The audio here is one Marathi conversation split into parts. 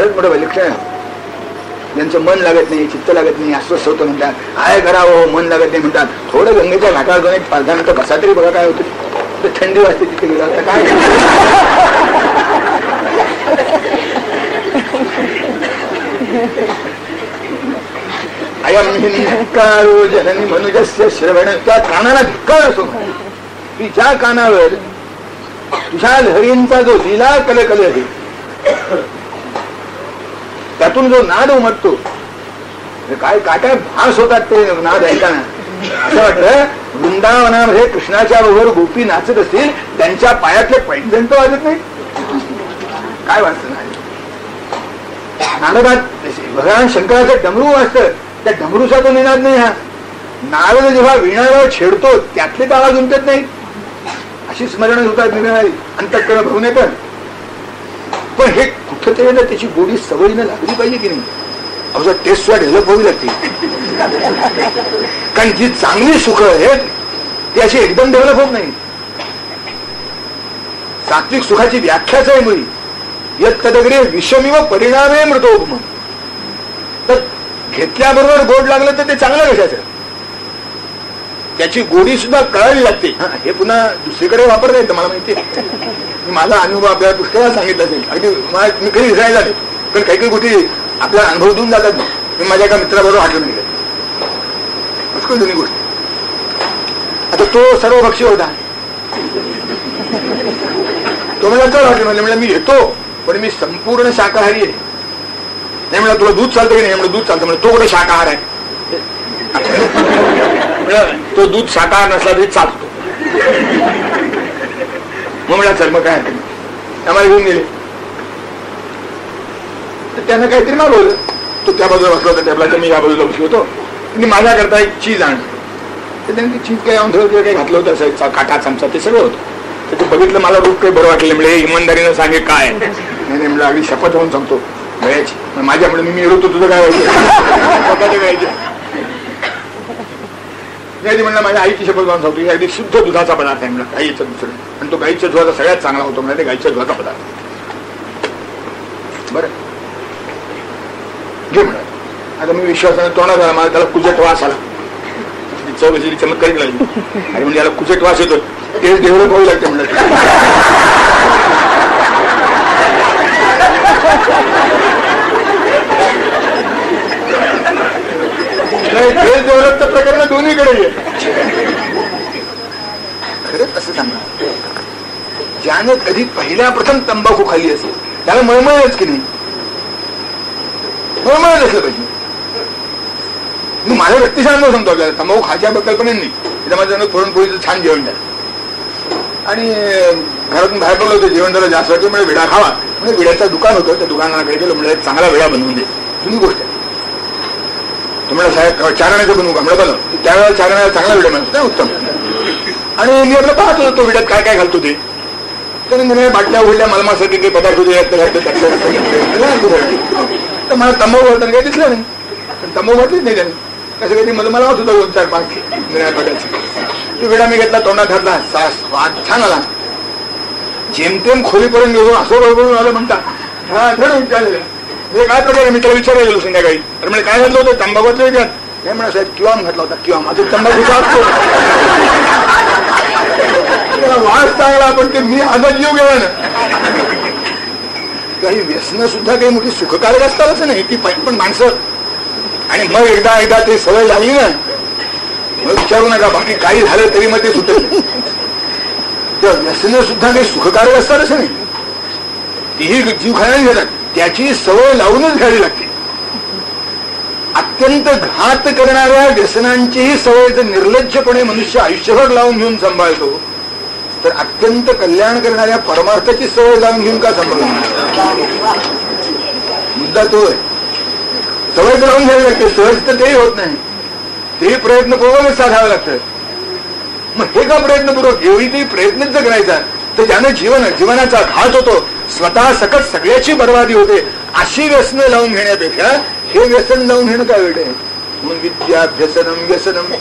खरंच मोठं विलक्षण आहे. ज्यांचं मन लागत नाही, चित्त लागत नाही, अस्वस्थ होतं म्हणतात, आय करावं मन लागत नाही म्हणतात. थोडं गंगेच्या घाटावर जाऊन 5-10 मिनिटं बसा तरी बघा काय होतं. तर थंडी वाजते तिथे गेला आता काय. अयम धिक्कारो जननी मनुजस्य श्रवण. त्या कानाला धिक्कार असो की ज्या कानावर तुझ्या लहरींचा जो लीला कलकल आहे त्यातून जो नाद उमटतो, काय काय काय भास होतात ते नाद ऐकाना. असं वाटतं वृंदावनामध्ये कृष्णाच्या बरोबर गोपी नाचत असतील, त्यांच्या पायातले पैंजण तो वाजत नाही. काय वाजत नाही नारदात. भगवान शंकराचं डमरू वाजतं, त्या डमरूचा तो निनाद नाही. हा नारद जेव्हा वीणाला छेडतो त्यातले तर आवाज उमटत नाही. अशी स्मरण होतात निघणारी अंतःकरण भरून येतात. पण हे कुठंतरी ना त्याची गोडी सवयीनं लागली पाहिजे की नाही. अवघा टेस्ट सुद्धा डेव्हलप व्हावी लागते. कारण जी चांगली सुख आहेत ती अशी एकदम डेव्हलप होत नाही. सात्विक सुखाची व्याख्याच आहे मुळी यत तदग्रे विषमिव परिणामे मृतोपम. तर घेतल्याबरोबर गोड लागलं तर ते चांगलं कशाचं, त्याची गोडी सुद्धा कळावी लागते. हे पुन्हा दुसरीकडे वापरता येतं मला माहिती आहे. मी माझा अनुभव आपल्याला पुष्कळा सांगितला असेल. अगदी मी कधी विसरायला नाही, पण काही काही गोष्टी आपल्याला अनुभव देऊन जातात ना. मी माझ्या एका मित्राबरोबर आठवण नाही पुष्कळ दोन्ही गोष्टी. आता तो सर्वभक्षी होता. तो मला चल वाटलं म्हणलं मी घेतो पण मी संपूर्ण शाकाहारी आहे. नाही म्हणलं तुला दूध चालतं की नाही. म्हणलं दूध चालतं. म्हणजे तो कुठे शाकाहार आहे. तो दूध शाकाहार नसला तरी चालतो. मग म्हणला चल मग काय आम्हाला घेऊन गेले. तर त्यांना काहीतरी मागवलं. तो त्या बाजूला बसला होता टेबलाच्या, मी या बाजूला बसलो होतो. आणि माझ्या करता एक चीज आण. तर त्यांनी चीज काही आंधळ काही घातलं होतं असं काटा चमचा ते सगळं होतं. तर ते बघितलं मला रूप काही बरं वाटलं. म्हणजे इमानदारीनं सांगे काय नाही. म्हणजे अगदी शपथ होऊन सांगतो वेळाची माझ्यामुळे मी मिळवतो तुझं काय व्हायचं व्हायचं. म्हणलं माझ्या आईची शपथ घेऊन सांगतो अगदी शुद्ध दुधाचा पदार्थ आहे म्हणलं गाईचं दुसरं. आणि तो गाईच्या दुधाचा सगळ्यात चांगला होतो म्हणजे गाईच्या दुधाचा पदार्थ. बरं घे म्हणा. आता मी विश्वासाने तोंडात आला. मला त्याला कुजट वास आला. चव कशी चमत्कारिक लागली. आणि म्हणजे याला कुजट वास येतो ते डेव्हलप होऊ लागते म्हणलं. डेव्हलपचं प्रकरण दोन्हीकडे खरंच असं सांगणार. ज्याने कधी पहिल्या प्रथम तंबाखू खाल्ली असेल त्याला मळमळच की नाही. मळमळत असलं पाहिजे. मी माझ्या व्यक्तिशा अनुभव सांगतो आपल्याला. तंबाखू खायच्याबद्दल पण नाही. त्याच्यामध्ये पुरणपोळीचं छान जेवण द्या. आणि घरातून बाहेर पडलं होतं जेवण जरा जास्त वाटतं म्हणजे विडा खावा. म्हणजे विड्याचं दुकान होतं. त्या दुकानाकडे गेलो म्हणजे चांगला विडा बनवून दे. जुनी गोष्ट आहे. तुम्हाला साहेब चारण्याचं बनवू का म्हणलं बघ. त्यावेळेला चारण्याला चांगला विडा बनवतो ना उत्तम. आणि मी आपलं पाहत होतो तो विड्यात काय काय घालतो ते. तर बाटल्या उघडल्या मलमासाठी काही पदार्थ होते तर मला तंबाखू घालताना काही दिसलं नाही. पण तंबाखू घातलीच नाही त्याने. कसं काही मला होत होतं 2-4-5 तो विडा मी घेतला तोंडात घातला. स्वाद छान आला. जेमतेम खोलीपर्यंत गेलो असं बरोबर आलं म्हणतात हा धड विचारलेलं म्हणजे काय प्रकारे. मी त्याला विचारायला गेलो संध्याकाळी. तर म्हणजे काय घातलं होतं तंबाखूचं विचार नाही म्हणा साहेब किंवा घातला होता किंवा माझं तंबाखूचा असतो वास चांगला. पण ते मी आजच जीव गेला ना. काही व्यसनं सुद्धा काही मोठी सुखकारक असतात असं नाही. ती पण माणसं. आणि मग एकदा ते सवय लागली ना मग विचारू नका. बाकी काही झालं तरी मग ते सुटेल. त्या व्यसनं सुद्धा काही सुखकारक असतात असं नाही. तीही जीव खाण्याने घेतात. त्याची सवय लावूनच घ्यावी लागते. अत्यंत घात करणाऱ्या व्यसनांचीही सवय जर निर्लज्जपणे मनुष्य आयुष्यभर लावून घेऊन सांभाळतो तर अत्यंत कल्याण करणाऱ्या परमार्थाची सवय लावून घेऊन का सांभाळतो. मुद्दा तो आहे. सवय लावून घ्यावी लागते. सहज तर तेही होत नाही. तेही प्रयत्नपूर्वकच साधावं लागतं. मग हे का प्रयत्नपूर्वक एवढी ते प्रयत्नच जर करायचा तर ज्यानं जीवनाचा घात होतो, स्वतः सकट सगळ्याची बर्बादी होते. अशी व्यसनं लावून घेण्यापेक्षा हे व्यसन लावून घेणं काय वेळ आहे. म्हणून विद्याभ्यसनम व्यसनम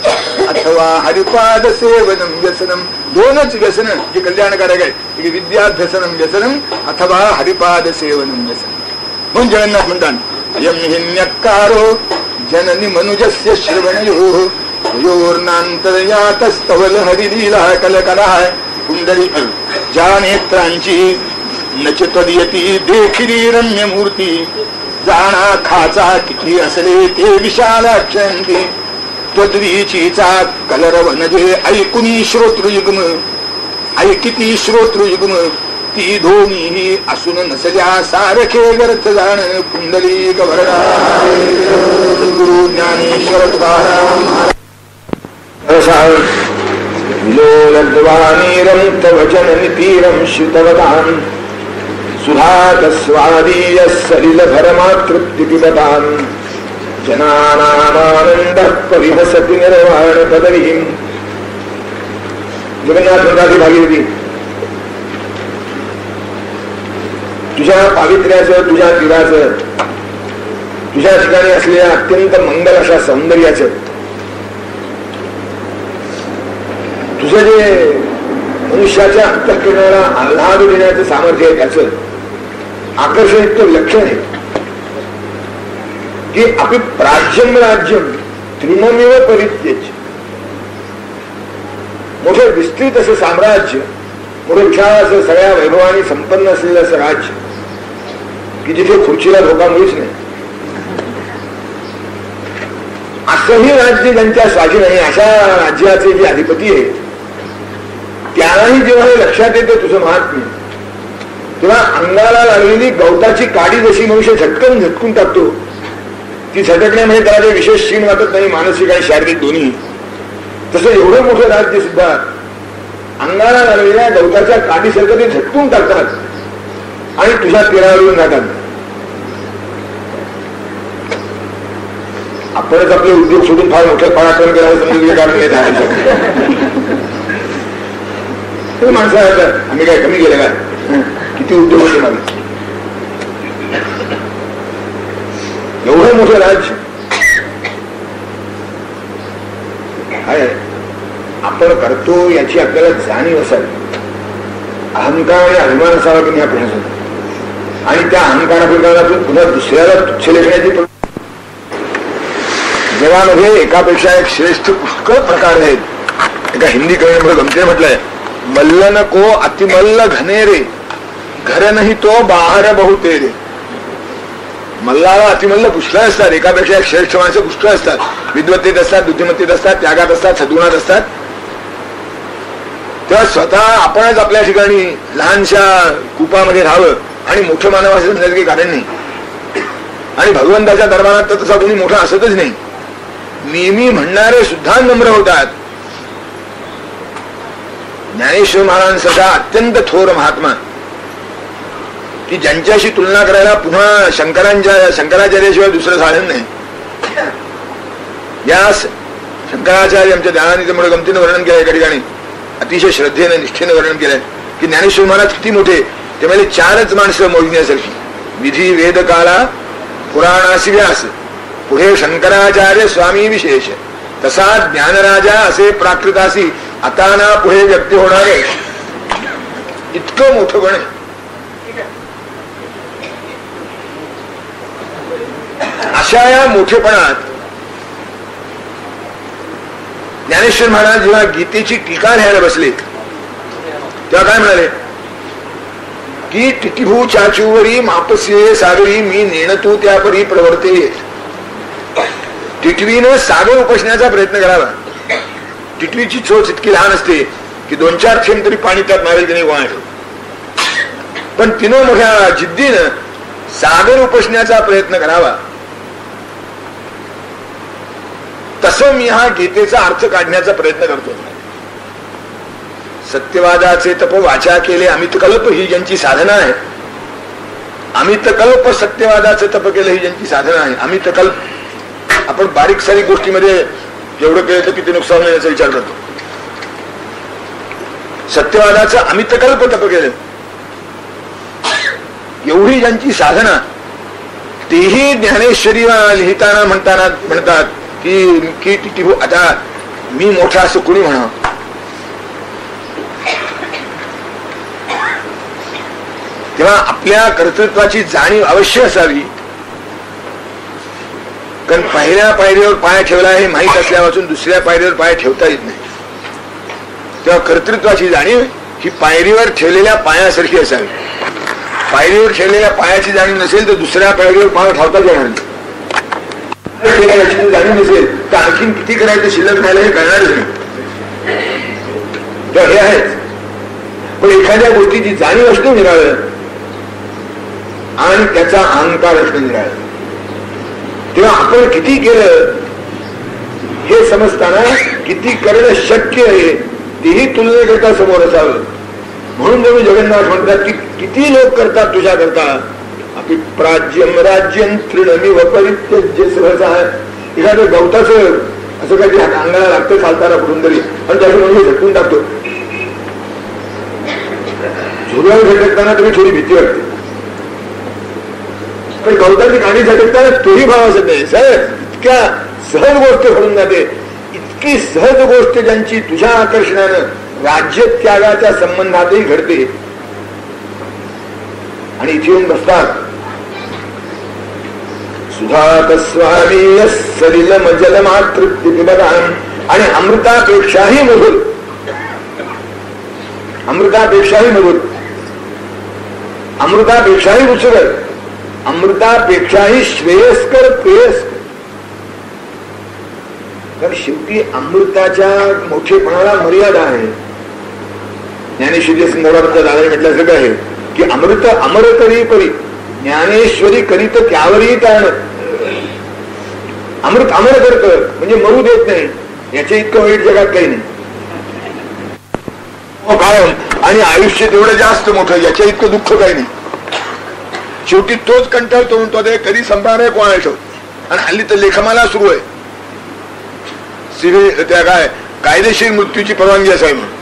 अथवा हरिपाद सेवनम व्यसनम. दोनच व्यसन जे कल्याणकारक आहेत. विद्याभ्यसनम व्यसनम अथवा हरिपाद सेवनम व्यसनम. म्हणून जगन्नाथ म्हणतात अयम हिन्यकारो जननी मनुजस्य श्रवणयो योर्नांतर्यातस्तवल हरिलीला कलकला कुंडली ज्या नेत्रांची नचतयती देखिली रम्य मूर्ती जाणा खाचा किती असले ते विशाल अक्षंती त्वद्वीचीचा कलरवनजे ऐकुनी श्रोतृयुग्म ऐकिती श्रोतृयुग्म ती धोनीही असून नसल्या सारखे व्यर्थ जाण कुंडली गवर्णा गुरु ज्ञानेश्वर तुकाराम विलोलद्वानीरं तव जननितीरं श्रुतवतान् सुधाकस्वादीय सलिलभरमातृप्ति पिबतान् जनानामानन्दः परिहसति निर्वाण पदवीं जगन्नाथ मंदाची भागीरथी तुझ्या पावित्र्याचं तुझ्या तीराचं तुझ्या ठिकाणी असलेल्या अत्यंत मंगल अशा सौंदर्याचं तुझं जे मनुष्याच्या अंतःकरणाला आल्हाद देण्याचं सामर्थ्य आहे त्याचं आकर्षण इतकं लक्षण आहे की आपली प्राज्यम राज्यम तृणमेव परित्यज्य मोठे विस्तृत असं साम्राज्य मोठे विशाल असं सगळ्या वैभवाने संपन्न असलेलं असं राज्य की जिथे खुर्चीला धोका मुळीच नाही असंही राज्य ज्यांच्या स्वाधीन आहे अशा राज्याचे जे अधिपती आहे त्यालाही जेव्हा हे लक्षात येते तुझं महात्म्य तेव्हा अंगाला लागलेली गवताची काडी जशी मनुष्य झटकन झटकून टाकतो ती झटकण्यामध्ये त्याला जे विशेष क्षीण वाटत नाही मानसिक आणि शारीरिक दोन्ही तसं एवढं मोठं राज्य सुद्धा अंगाला लागलेल्या गवताच्या काडीसारखं ते झटकून टाकतात आणि तुझ्या तीरावरून जातात. आपणच आपले उद्योग सोडून फार मोठ्या पराक्रम केला समजून कारण ते माणसं आहेत आम्ही काय कमी केलं काय किती उद्योग होते मागे एवढं मोठं राज्य काय आपण करतो याची आपल्याला जाणीव असावी. अहंकार आणि अभिमान असावा की नाही आपल्यासोबत आणि त्या अहंकाराप्रकारातून पुन्हा दुसऱ्याला तुच्छ लेखण्याची जगामध्ये एकापेक्षा एक श्रेष्ठ पुष्कळ प्रकार आहेत. एका हिंदी कवीने गमतीने म्हटलंय मल्ल को अतिमल्ल घनेरे घर नाही तो बाहर बहुते रे. मल्लाला अतिमल्ल पुष्कळ असतात एकापेक्षा एक श्रेष्ठ माणसं पुष्कळ असतात. विद्वत्तेत असतात बुद्धिमत्तेत असतात त्यागात असतात सद्गुणात असतात. तेव्हा स्वतः आपणच आपल्या ठिकाणी लहानशा कुपामध्ये राहावं आणि मोठं मानव असं म्हणण्याचं काही कारण नाही. आणि भगवंताच्या दरबारात तर तसा कोणी मोठा असतच नाही. नेहमी म्हणणारे सुद्धा नम्र होतात. ज्ञानेश्वर महाराजांसारखा अत्यंत थोर महात्मा की ज्यांच्याशी तुलना करायला पुन्हा शंकराचार्याशिवाय दुसरं साधन नाही. या शंकराचार्य आमच्या ज्ञानानिधीमुळे गमतीनं वर्णन केलंय एका ठिकाणी अतिशय श्रद्धेने निष्ठेने वर्णन केलंय की ज्ञानेश्वर महाराज किती मोठे ते म्हणजे चारच माणसं मोजण्यासारखी विधी वेद काला पुराणासी व्यास पुढे शंकराचार्य स्वामी विशेष तसा ज्ञानराजा असे प्राकृतासी आता ना पुढे व्यक्ती होणारे इतकं मोठं पण आहे. अशा या मोठेपणात ज्ञानेश्वर महाराज जेव्हा गीतेची टीका लिहायला बसले तेव्हा काय म्हणाले की टिटिभू चाचूवरी मापस्ये सागरी मी नेणतू त्यापरी प्रवर्ते. टिटवीनं सागर उपसण्याचा प्रयत्न करावा. टिटवीची चोच इतकी लहान असते की 2-4 थेंब तरी पाणी त्यात मावेल की नाही वाढ. पण तिनं मोठ्या जिद्दीनं सागर उपसण्याचा प्रयत्न करावा. तसं मी हा गीतेचा अर्थ काढण्याचा प्रयत्न करतो. सत्यवादाचे तप वाचा केले अमितकल्प ही ज्यांची साधना आहे. अमितकल्प सत्यवादाचे तप केलं ही ज्यांची साधना आहे. अमितकल्प आपण बारीक सारीक गोष्टीमध्ये जेवढं केलं तर किती नुकसान होईल याचा विचार करतो. सत्यवादाचं अमितकल्प तप केलं एवढी ज्यांची साधना तेही ज्ञानेश्वरी लिहिताना म्हणतात की टिटिभू आता मी मोठा असं कुणी म्हणा तेव्हा आपल्या कर्तृत्वाची जाणीव अवश्य असावी, कारण पहिल्या पायरीवर पाय ठेवला हे माहीत असल्यापासून दुसऱ्या पायरीवर पाय ठेवता येत नाही. तेव्हा कर्तृत्वाची जाणीव ही पायरीवर ठेवलेल्या पायासारखी असावी. पायरीवर ठेवलेल्या पायाची जाणीव नसेल तर दुसऱ्या पायरीवर पाय ठेवता येणार नाही. जाणीव नसेल तर आणखीन किती करायचं शिल्लक राहिलं हे कळणारच नाही. तर हे आहेच. पण एखाद्या गोष्टीची जाणीव असणं निराळं आणि त्याचा अहंकार असणं निराळं. तेव्हा आपण किती केलं हे समजताना किती करणं शक्य आहे तेही तुलनेकरता समोर असावं. म्हणून तुम्ही जगन्नाथ म्हणतात की किती लोक करतात तुझ्या करता आपली प्राज्यम राज्यम तृणमी वपरित्यज्य सहसा. एखादं गवताचं असं काहीतरी अंगाला लागतं चालताना कुठून तरी आणि त्याचं म्हणजे झटकून टाकतो. झुरळ झटकताना तुम्ही थोडी भीती वाटते, पण गवताची गाणी झटकताना तोही भाव असत नाही. सहज इतक्या सहज गोष्ट घडून जाते. इतकी सहज गोष्ट ज्यांची तुझ्या आकर्षणानं राज्य त्यागाच्या संबंधातही घडते आणि इथे येऊन बसतात. सुधात स्वामी सलिल मजल मातृत्तिबदान. आणि अमृतापेक्षाही मधुर, अमृतापेक्षाही मधुर, अमृतापेक्षाही रुचकर, अमृतापेक्षाही श्रेयस्कर प्रेयस्कर. कारण शेवटी अमृताच्या मोठेपणाला मर्यादा आहे. ज्ञानेश्वरी संदर्भाबद्दल दादाने म्हटलं असं आहे की अमृत अमर करी परी ज्ञानेश्वरी करीत त्यावरही ताण. अमृत अमर करतं म्हणजे मरू देत नाही. याच्या इतकं वाईट जगात काही नाही. आणि आयुष्य तेवढं जास्त मोठं, याच्या इतकं दुःख काही नाही. शेवटी तोच कंटाळतो म्हणतो ते कधी संपणार आहे कोणाला ठेव. आणि हल्ली तर लेखमाला सुरू आहे सिव्हिल त्या काय कायदेशीर मृत्यूची परवानगी असावी म्हणून.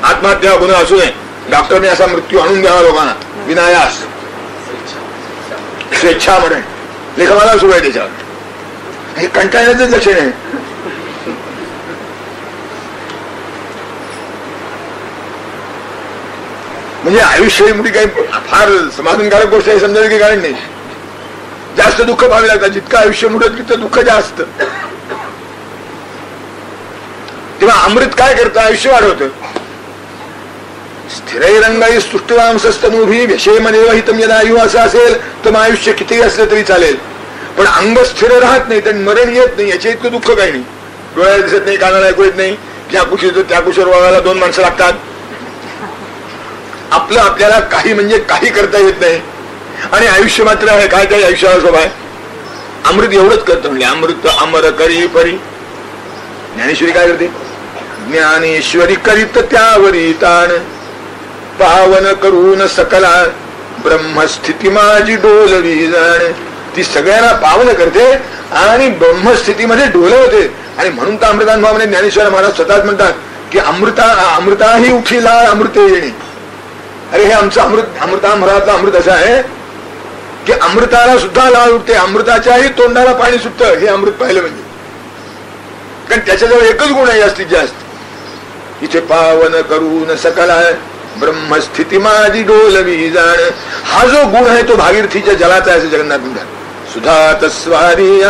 आत्महत्या गुन्हा असू नये, डॉक्टरने असा मृत्यू आणून द्यावा लोकांना विनायास, स्वेच्छा म्हणून लेखमाला सुरू आहे त्याच्यावर. हे कंटाळण्याचं लक्षण आहे. म्हणजे आयुष्य ही काही फार समाधानकारक गोष्ट आहे समजायला काही कारण नाही. जास्त दुःख पाहावे लागतात. जितकं आयुष्य मोठं तितकं दुःख जास्त. तेव्हा अमृत काय करतं, आयुष्य वाढवतं. स्थिरैरंगाई सृष्टिवांसस्तनूभी व्यशेमनिर्वहितम यदा आयु असं असेल तर मग आयुष्य कितीही असलं तरी चालेल. पण अंग स्थिर राहत नाही तर मरण येत नाही, याच्या इतकं दुःख काही नाही. डोळ्याला दिसत नाही, कानाला ऐकू येत नाही, ज्या कुशीत त्या कुशीवर वागायला 2 माणसं लागतात. आपलं आपल्याला काही म्हणजे काही करता येत नाही आणि आयुष्य मात्र आहे. काय काय आयुष्याला शोभा आहे. अमृत एवढंच करतं म्हणजे अमृत अमर करी परी. ज्ञानेश्वरी काय करते, ज्ञानेश्वरी करीत त्यावरी ताण पावन करून सकला ब्रह्मस्थिती माझी डोलवी जाण. ती सगळ्यांना पावन करते आणि ब्रह्मस्थितीमध्ये डोलवते. आणि म्हणून तर अमृतानुभवामध्ये ज्ञानेश्वर महाराज स्वतःच म्हणतात की अमृताही उठीला अमृते येणे. अरे हे आमचं अमृतामृताचं अमृत असं आहे की अमृताला सुद्धा लाळ उठते, अमृताच्याही तोंडाला पाणी सुटतं. हे अमृत पाहिलं म्हणजे. कारण त्याच्याजवळ एकच गुण आहे जास्तीत जास्त. इथे पावन करून सकला ब्रह्मस्थिती माझी डोलवी जाण. हा जो गुण आहे तो भागीरथीच्या जलाचा आहे असं जगन्नाथ म्हणतात. सुधा तस्वारी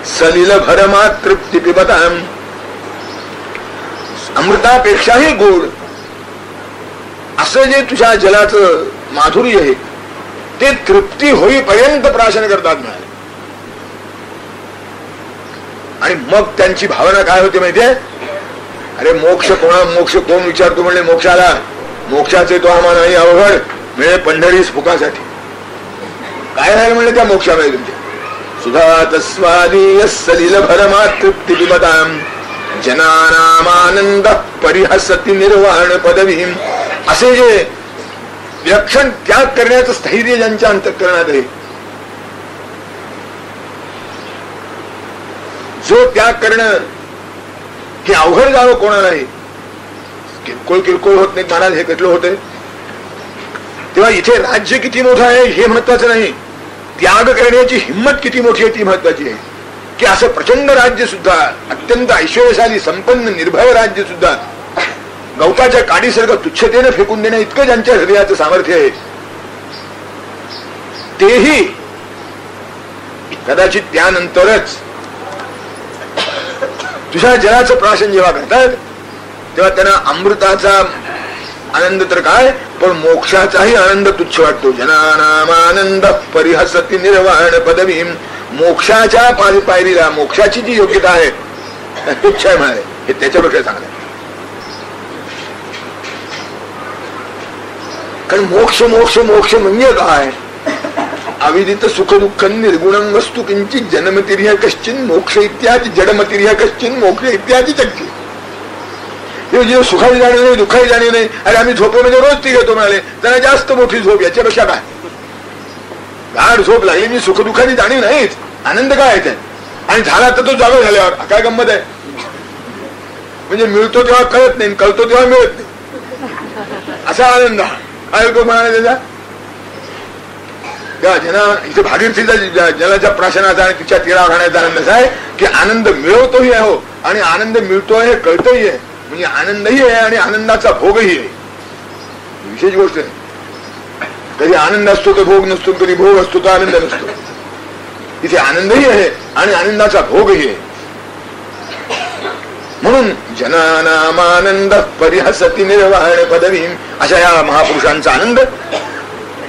सलिल भरमा तृप्ती पिबताम. अमृतापेक्षाही गोड असं जे तुझ्या जलाचं माधुर्य आहे ते तृप्ती होईपर्यंत प्राशन करतात मिळाले. आणि मग त्यांची भावना काय होते माहितीये, अरे मोक्ष कोण विचारतो म्हणले मोक्षाला, मोक्षाचे तो आम्हाला नाही अवघड मिळे पंढरीस फुकासाठी. काय राहील म्हणले त्या मोक्षामध्ये तुमच्या. सुधा तस्वादी सलिल भरमा तृप्ती पिबताम जनानामानंद परिहसती निर्वाण पदवी. असे जे विलक्षण त्याग करण्याचं स्थैर्य ज्यांच्या अंतःकरणात आहे, जो त्याग करणं हे अवघड जावं कोणाला आहे. किरकोळ होत नाही महाराज, हे कटलं होतंय. तेव्हा इथे राज्य किती मोठं आहे हे महत्वाचं नाही, त्याग करण्याची हिंमत किती मोठी आहे ती महत्वाची आहे. की असं प्रचंड राज्य सुद्धा, अत्यंत ऐश्वर्यशाली संपन्न निर्भय राज्य सुद्धा गवताच्या काडीसारखं तुच्छतेने फेकून देणं इतकं ज्यांच्या हृदयाचं सामर्थ्य आहे तेही कदाचित त्यानंतरच तुझ्या जलाचं प्राशन जेव्हा करतात तेव्हा त्यांना अमृताचा आनंद तर काय, पण मोक्षाचाही आनंद तुच्छ वाटतो. जनानामानंद परिहसती निर्वाण पदवी. मोक्षाच्या पायरीला मोक्षाची जी योग्यता आहे तुच्छ आहे म्हणाले. हे त्याच्यापेक्षा चांगलं आहे. कारण मोक्ष मोक्ष मोक्ष म्हणजे काय, अविदित सुख दुःख निर्गुणं वस्तू किंचित जन्मतिर्य कश्चिन मोक्ष इत्यादी जडमतिर्य कश्चिन मोक्ष इत्यादी चक्की. जे सुखाची जाणीव नाही दुःखाची जाणीव नाही. अरे आम्ही झोपेमध्ये रोज ती घेतो म्हणाले, त्यांना जास्त मोठी झोप, याच्यापेक्षा काय गाढ झोप लागली. मी सुख दुःखाची जाणीव नाहीच, आनंद काय आहे. आणि झाला तर तो जागा झाल्यावर काय गंमत आहे. म्हणजे मिळतो तेव्हा कळत नाही, कळतो तेव्हा मिळत नाही, असा आनंद काय तो म्हणाले त्याचा. इथे भागीरथीचा जलाच्या प्राशनाचा आणि तिच्या तीरावर राहण्याचा आनंद असा आहे की आनंद मिळवतोही आहे हो, आणि आनंद मिळतोय हे कळतोही आहे. म्हणजे आनंदही आहे आणि आनंदाचा भोगही आहे. विशेष गोष्ट आहे. कधी आनंद असतो तर भोग नसतो, कधी भोग असतो तर आनंद नसतो. इथे आनंदही आहे आणि आनंदाचा भोगही आहे. म्हणून जनानामानंद परिहसती निर्वाण पदवी, अशा या महापुरुषांचा आनंद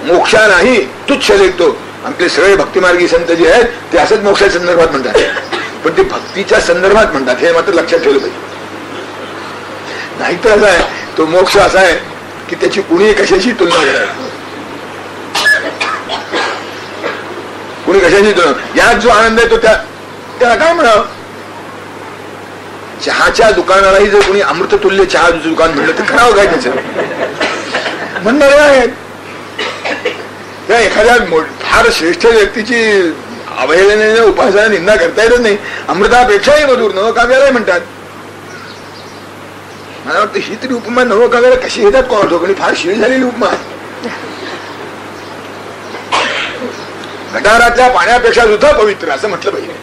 मोक्षालाही तुच्छ लेखतो. आपले सगळे भक्तिमार्गी संत जे आहेत ते असंच मोक्षाच्या संदर्भात म्हणतात, पण ते भक्तीच्या संदर्भात म्हणतात, हे मात्र लक्षात ठेवलं पाहिजे. नाहीतर असा आहे तो मोक्ष असा आहे की त्याची कुणी कशाची तुलना करावी, कुणी कशाची तुलना. यात जो आनंद आहे तो त्याला काय म्हणावं. चहाच्या दुकानालाही जर कोणी अमृततुल्य चहाचं दुकान म्हणलं तर करावं काय त्याचं म्हणणारे आहेत. त्या एखाद्या फार श्रेष्ठ व्यक्तीची अवहेलनेने उपासना निंदा करता येतच नाही. अमृतापेक्षाही मधुर नवकाव्यालाही म्हणतात. मला वाटतं ही तरी उपमा नवकाव्याला कशी येतात कोण होतो, फार शीळ झालेली उपमा आहे. गटारातल्या पाण्यापेक्षा सुद्धा पवित्र असं म्हटलं पाहिजे.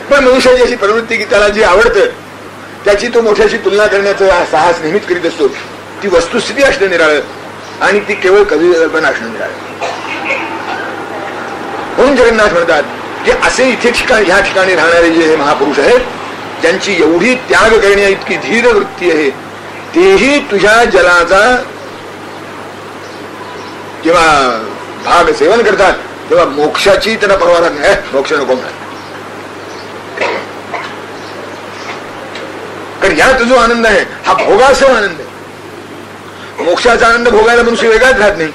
पण मनुष्याची अशी प्रवृत्ती की त्याला जे आवडतं त्याची तो मोठ्याशी तुलना करण्याचा साहस नेहमीच करीत असतो. ती वस्तुस्थिती असणं निराळं आणि ती केवळ कल्पना असणं निराळं. म्हणून जगन्नाथ म्हणतात की असे इथे ह्या ठिकाणी राहणारे जे महापुरुष आहेत ज्यांची एवढी त्याग करण्या इतकी धीर वृत्ती आहे, तेही तुझ्या जलाचा जेव्हा भाग सेवन करतात तेव्हा मोक्षाची त्यांना परवा नाही. मोक्ष नको म्हणा. कारण यात जो आनंद आहे हा भोगासह आनंद आहे. मोक्षाचा आनंद भोगायला मनुष्य वेगळाच राहत नाही.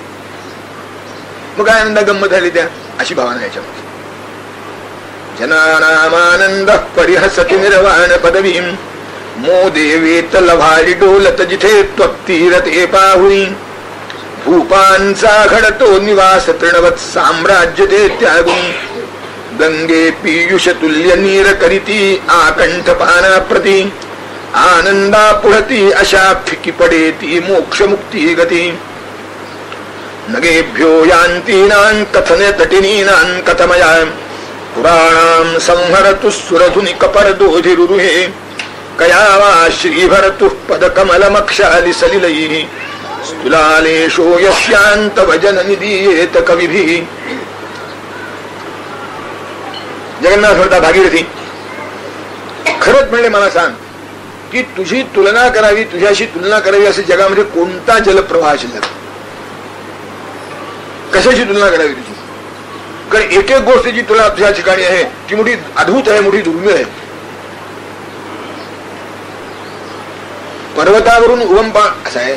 मग काय आनंद गंमत झाली त्या अशी भावना याच्यामध्ये. जनानामानंद परिहसती निर्वाण पदवी मोदेवेत लभारी डोलत जिथे त्वक्तीरते पाहुरी भूपांचा घडतो निवास तृणवत साम्राज्य ते त्यागुनी गंगे पीयुष तुल्य नीर करीती आकंठ पाना प्रती आनंदा पुढती अशा फिकी पडे ती मोक्ष मुक्ती गती नगेभ्यो यान्तीनां कथने तटिनीनां कथमया पुराणां संहरतु सुरधुनि कपर्दोधिरुहे कयावा श्रीभरतु पदकमलमक्षालि सलिलैः स्तुलालेशो यस्यान्त वजन निदीयेत कविभिः. जगन्नाथ म्हणता भागीरथी खरंच म्हणले मला सांग की तुझी तुलना करावी, तुझ्याशी तुलना करावी असं जगामध्ये कोणता जलप्रवाह शिल्लक, कशाची तुलना करावी तुझी. कारण एक एक गोष्टीची तुला तुझ्या ठिकाणी आहे ती मोठी अद्भुत आहे, मोठी दुर्मिळ आहे. पर्वतावरून उगम असं आहे,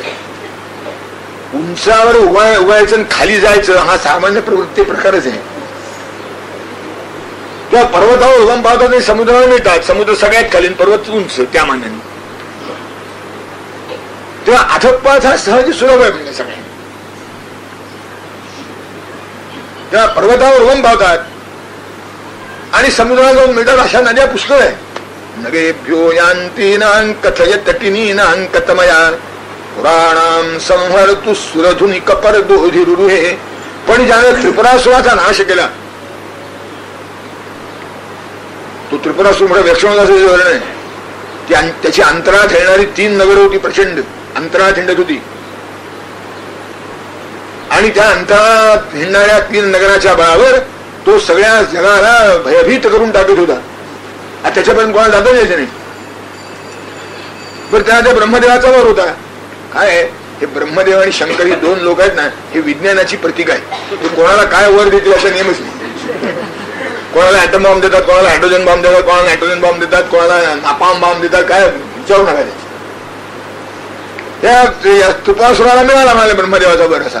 उंचावर उभायचं आणि खाली जायचं हा सामान्य प्रवृत्ती प्रकारच आहे. किंवा पर्वतावर उगम पाहतात आणि समुद्रावर मिळतात, समुद्र सगळ्यात खाली पर्वत उंच त्या मानाने. तेव्हा अधपात हा सहज सुलभ आहे म्हणजे सगळ्यांना. तेव्हा पर्वतावर उगम पावतात आणि समुद्राला जाऊन मिळतात अशा नद्या पुष्कळ आहे. नगेभ्यो यान्तीनां कथय तटिनीनां कथमया पुराणां संहरतु सुरधुनि कपर्दोधिरुहे. पण ज्याने त्रिपुरासुराचा नाश केला, तो त्रिपुरासुर मोठा व्यक्षणाचं वर्णन आहे. त्याची अंतरात खेळणारी 3 नगरं होती, प्रचंड अंतरात हिंडत होती. आणि त्या अंतरात हिंडणाऱ्या 3 नगराच्या बळावर तो सगळ्या जगाला भयभीत करून टाकत होता. त्याच्यापर्यंत कोणाला जाता यायचं नाही. बरं त्याला त्या ब्रह्मदेवाचा वर होता. काय हे ब्रह्मदेव आणि शंकर हे 2 लोक आहेत ना, हे विज्ञानाची प्रतीक आहे. ते कोणाला काय वर देतील असा नियमच नाही. कोणाला ऍटम बॉम्ब देतात, कोणाला हायड्रोजन बॉम्ब देतात, कोणाला नायट्रोजन बॉम्ब देतात, कोणाला नापाम बॉम्ब देतात, काय विचारू नका. त्या तुपासुराला मिळाला म्हणाले ब्रह्मदेवाचा वर असा.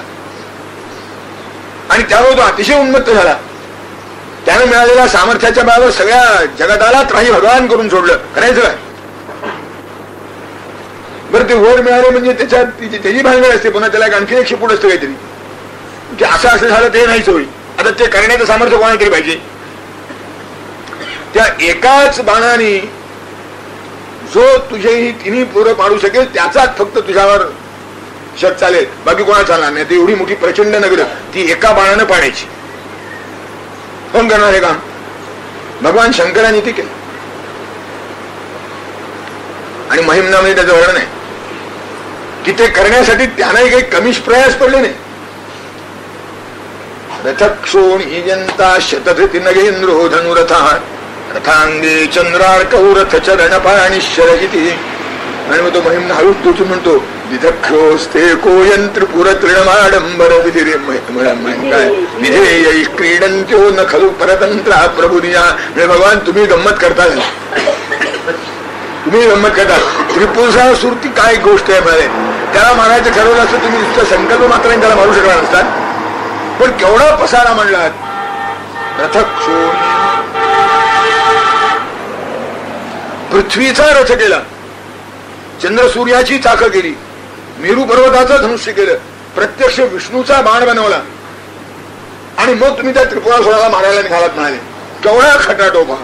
आणि त्यामुळे तो अतिशय उन्मत्त झाला. त्याने मिळालेल्या सामर्थ्याच्या बळावर सगळ्या जगताला त्राही भगवान करून सोडलं. करायचं काय? बरं ते वर मिळाले म्हणजे त्याच्यात त्याची भांडण असते. पुन्हा त्याला आणखी एक शिपूट असतं काहीतरी की असं झालं ते नाहीच होईल. आता ते करण्याचं सामर्थ्य कोणा तरी पाहिजे. त्या एकाच बाणाने जो तुझेही 3 पोरं पाडू शकेल त्याचाच फक्त तुझ्यावर शक चालेल, बाकी कोणा चालणार नाही. ती एवढी मोठी प्रचंड नगर ती एका बाणानं पाडायची. कोण करणार हे काम? भगवान शंकरांनी ते केलं. आणि महिमनामध्ये त्याचं वर्णन आहे की ते करण्यासाठी त्यांनाही काही कमीच प्रयास पडले नाही. रथक्षोणी जनता शतधृती नगेंद्रो धनुरथा रथांगे चंद्रार्कौ रथ चरण पाणीश्वर इति. आणि मग तो महिमना हळूच तोचून म्हणतो विधक्षोस्ते कोयंत्र पुर तृणमाडंबर विधिरे काय विधेय क्रीडंत्यो न खलु परतंत्र प्रभुनिया. म्हणजे भगवान तुम्ही गंमत करता, तुम्ही गंमत करता. त्रिपुरासुर ती काय गोष्ट आहे म्हणाले. त्याला मारायचं ठरवलं असतं तुम्ही नुसतं संकल्प मात्र त्याला मारू शकला नसतात. पण केवढा पसारा म्हणलात. रथक्षोणी पृथ्वीचा रथ केला, चंद्र सूर्याची चाकं केली, मेरू पर्वताचं धनुष्य केलं, प्रत्यक्ष विष्णूचा बाण बनवला. आणि मग तुम्ही त्या त्रिपुरासुराला मारायला निघालात म्हणाले. केवढा खटाटोपा.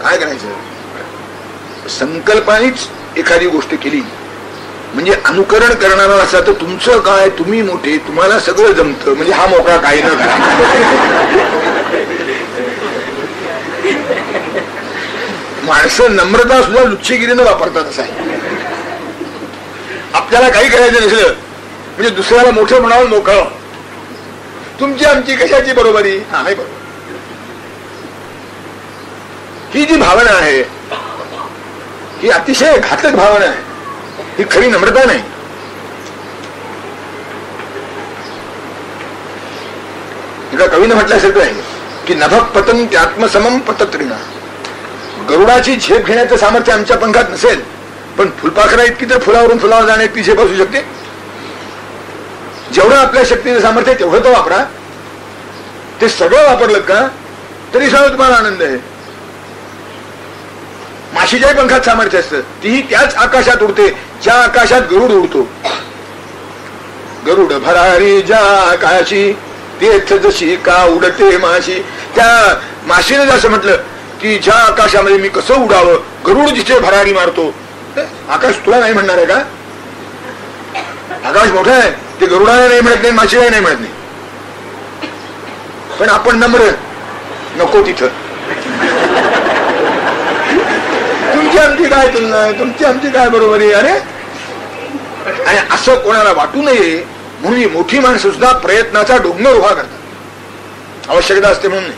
काय करायचं? संकल्पानेच एखादी गोष्ट केली म्हणजे अनुकरण करणारा असा तर तुमचं काय, तुम्ही मोठे, तुम्हाला सगळं जमतं म्हणजे हा मोकळा काही न करा. माणसं नम्रता सुद्धा लुच्चेगिरीनं वापरतात असं आहे. आपल्याला काही करायचं नसलं म्हणजे दुसऱ्याला मोठं म्हणावं मोकळं. तुमची आमची कशाची बरोबरी? हा नाही बरोबर. ही जी भावना आहे ही अतिशय घातक भावना आहे. ही खरी नम्रता नाही. एका कवीनं म्हटल्यासारखं आहे की नभक पतंग आत्मसमम पतत्रिणा. गरुडाची झेप घेण्याचं सामर्थ्य आमच्या पंखात नसेल पण फुलपाखरा इतकी तर फुलावरून फुलावर जाणे इतकी झेप असू शकते. जेवढं आपल्या शक्तीचं सामर्थ्य तेवढं तो वापरा. ते सगळं वापरलं का तरी सगळं तुम्हाला आनंद आहे. माशीच्याही पंखात सामर्थ्य असतं, तीही त्याच आकाशात उडते ज्या आकाशात गरुड उडतो. गरुड भरारी ज्या आकाशी तेथ जशी का उडते माशी. त्या माशीने जसं म्हटलं की ज्या आकाशामध्ये मी कसं उडावं, गरुड जिथे भरारी मारतो. आकाश तुला नाही म्हणणार आहे का? आकाश मोठं आहे, ते गरुडाला नाही म्हणत नाही, माशीलाही नाही म्हणत नाही. पण आपण नम्र नको तिथं. तुमची आमची काय तुलना आहे, तुमची आमची काय बरोबरी. अरे आणि असं कोणाला वाटू नये म्हणून ही मोठी माणसं सुद्धा प्रयत्नाचा डोंगर उभा करतात. आवश्यकता असते म्हणून नाही,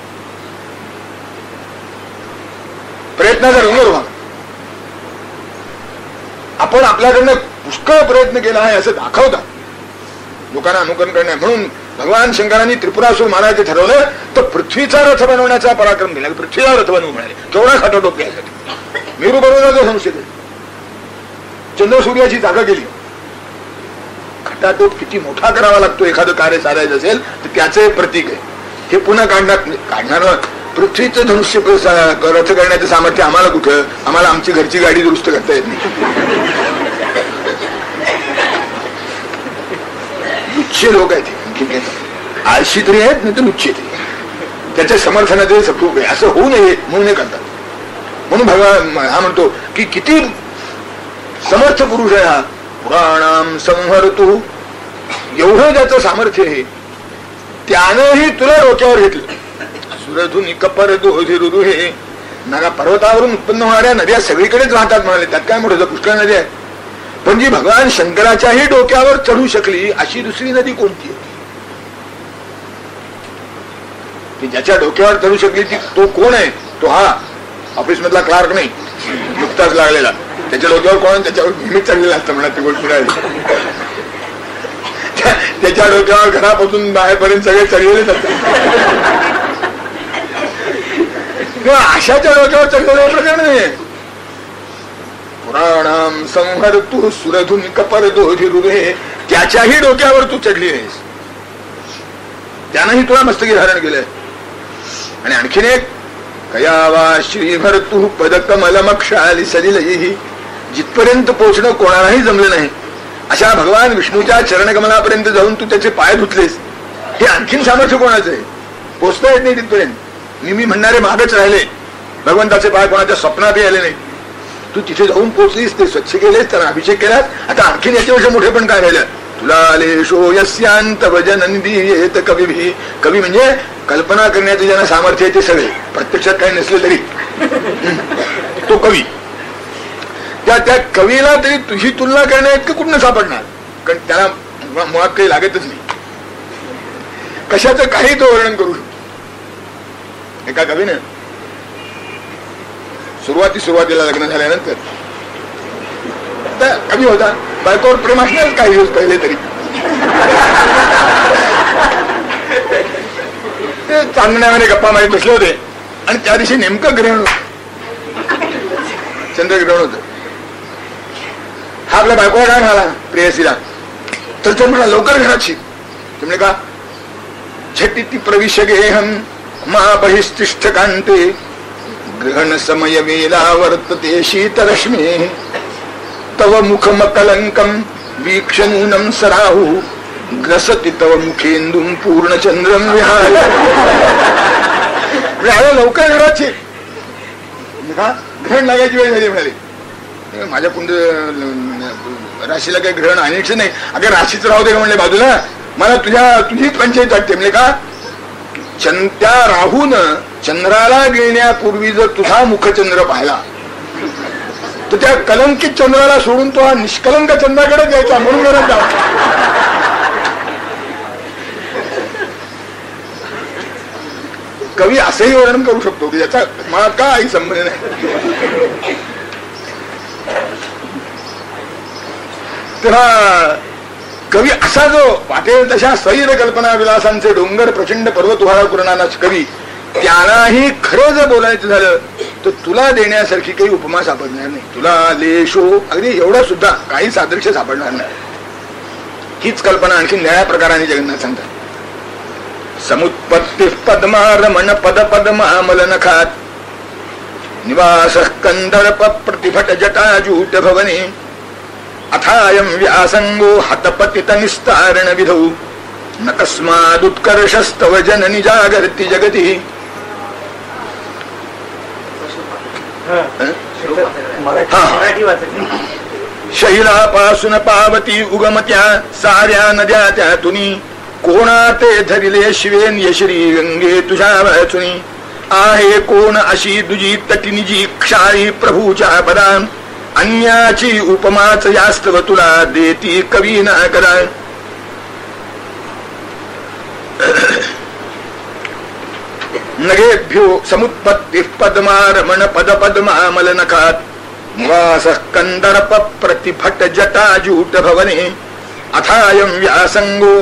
प्रयत्नाचा डोंगर उभा. आपण आपल्याकडनं पुष्कळ प्रयत्न केला आहे असं दाखवतात, लोकांना अनुकरण करण्या. म्हणून भगवान शंकरांनी त्रिपुरासूर मारायचं ठरवलं तर पृथ्वीचा रथ बनवण्याचा पराक्रम दिला. पृथ्वीचा रथ बनवू म्हणाले. केवढा खटाटोप घ्यायसाठी. मेरू पर्वताचं संशय केलं, चंद्र सूर्याची जागा केली. खटाटोप किती मोठा करावा लागतो एखादं कार्य साधायचं असेल तर त्याचे प्रतीक आहे. हे पुन्हा काढणार पृथ्वीचं धनुष्य रथ करण्याचं सामर्थ्य आम्हाला कुठं? आम्हाला आमची घरची गाडी दुरुस्त करता येत नाही. लुच्चे लोक आहेत, आळशी तरी आहेत नाही तर लुच्चे तरी. त्याच्या समर्थनाचे सपूक आहे असं होऊ नये म्हणून हे करतात. म्हणून भगवान हा म्हणतो की किती समर्थ पुरुष आहे हा. पुराणाम संहर्तु. एवढं ज्याचं सामर्थ्य आहे त्यानंही तुला डोक्यावर घेतलं. सुरधुनी कपर दोधिरुदु. हे नागा पर्वतावरून उत्पन्न होणाऱ्या नद्या सगळीकडेच वाहतात म्हणाले. त्यात काय मोठं पुष्कळ नद्या आहेत. पण जी भगवान शंकराच्याही डोक्यावर चढू शकली अशी दुसरी नदी कोणती आहे की ज्याच्या डोक्यावर चढू शकली ती तो कोण आहे? तो हा ऑफिस मधला क्लार्क नाही, नुकताच लागलेला. त्याच्या डोक्यावर कोण? त्याच्यावर नेहमी चढलेला असतं म्हणा. ती गोष्ट त्याच्या डोक्यावर घरापासून बाहेरपर्यंत सगळे चढलेलेच असतात. अशाच्या डोक्यावर चढलेलं प्रकरण नाही. पुराणाम संहर तू सुरधुन कपरदोधिरुहे, त्याच्याही डोक्यावर तू चढली आहेस, त्यानंही तुला मस्तकी धारण केलंय. आणि आणखीन एक कयावा श्रीभर तू पदकमलमक्षाली सलिलही, जिथपर्यंत पोचणं कोणालाही जमलं नाही अशा भगवान विष्णूच्या चरणकमलापर्यंत जाऊन तू त्याचे पाय धुतलेस. हे आणखीन सामर्थ्य कोणाचं आहे? पोचता येत नाही तिथपर्यंत. नेहमी म्हणणारे मागच राहिले, भगवंताचे पाय कोणाच्या स्वप्नातही आले नाही. तू तिथे जाऊन पोचलीस, ते स्वच्छ केलेस, त्याला अभिषेक केलास. आता आणखीन याच्यापेक्षा मोठे पण काय राहिलं? तुला लेशो यस्यांत वजनंदी येत कवी. कवी म्हणजे कल्पना करण्याचे ज्यांना सामर्थ्य आहे ते सगळे, प्रत्यक्षात काही नसले तरी तो कवी. त्या कवीला तरी तुझी तुलना करण्या इतकं कुठनं सापडणार? कारण त्याला मुळात काही लागतच नाही, कशाचं काही तो वर्णन करू शकतो. एका कवीनं सुरुवातीला लग्न झाल्यानंतर कवी होता, बायकोवर प्रेम असणार काही दिवस पहिले तरी. ते चांदण्यामध्ये गप्पा मारीत बसले होते आणि त्या दिवशी नेमकं ग्रहण होत, चंद्रग्रहण होत. हा आपल्या बायकोला काय म्हणाला प्रेयसीला, तर तो म्हणा लवकर घरात शिक. तुम्ही का झटिती प्रविश गेहम मा बहिस्तिष्ठ कांते ग्रहण समय वेला वर्तते शीतरश्मी तव मुखम कलंकम वीक्षणूनम सराहु ग्रसति तव मुखेंदुम पूर्णचंद्रम विहाय. लवकर घरात शिक. ग्रहण लागायची वेळ झाली म्हणाली. माझ्या कुंड राशीला काही ग्रहण आणायचं नाही. अगं राशीच राहू दे म्हणले बाजूला, मला तुझी पंचायत वाटते. म्हणजे का त्या राहून चंद्राला गेण्यापूर्वी जर तुझा मुखचंद्र पाहिला तर त्या कलंकित चंद्राला सोडून तो हा निष्कलंक चंद्राकडे जायचा. म्हणून गरज जा. कवी असंही वर्णन करू शकतो की याचा मला काही संबंध नाही. तेव्हा कवी असा जो वाटेल तशा सैर कल्पना विलासांचे डोंगर प्रचंड पर्वत उहाळा करणारा कवी, त्यालाही खरं जर बोलायचं झालं तर तुला देण्यासारखी काही उपमा सापडणार नाही. तुला लेशो अगदी एवढं सुद्धा काही सादृश्य सापडणार नाही. हीच कल्पना आणखी निळ्या प्रकाराने जगन्नाथ सांगतात. समुत्पत्ती पद्मा रमण पद पद्मामल नखात निवास कंदर्प प्रतिभट जटाजूट भवने अथायं व्यासंगो हतपतित निस्तारण विधौ न कस्मादुत्कर्षस्तव जननी जागर्ति जगति. शैलापासून पावती उगमत्या साऱ्या नद्या त्यातुनी कोणा ते धरिले शिवेन यश्री गंगे तुझ्या वाचुनी. आहे कोण अशी तुझी तटिनिजी क्षारी प्रभूच्या पदान अन्याची उपमाच यास्तव तुला देती कवी ना करा. नगेभ्यो समुत्पत्ति पद्मा रमण पद पद्मामल नखात निवास कंदर्प प्रतिभट जटाजूट भवने अथायं व्यासंगो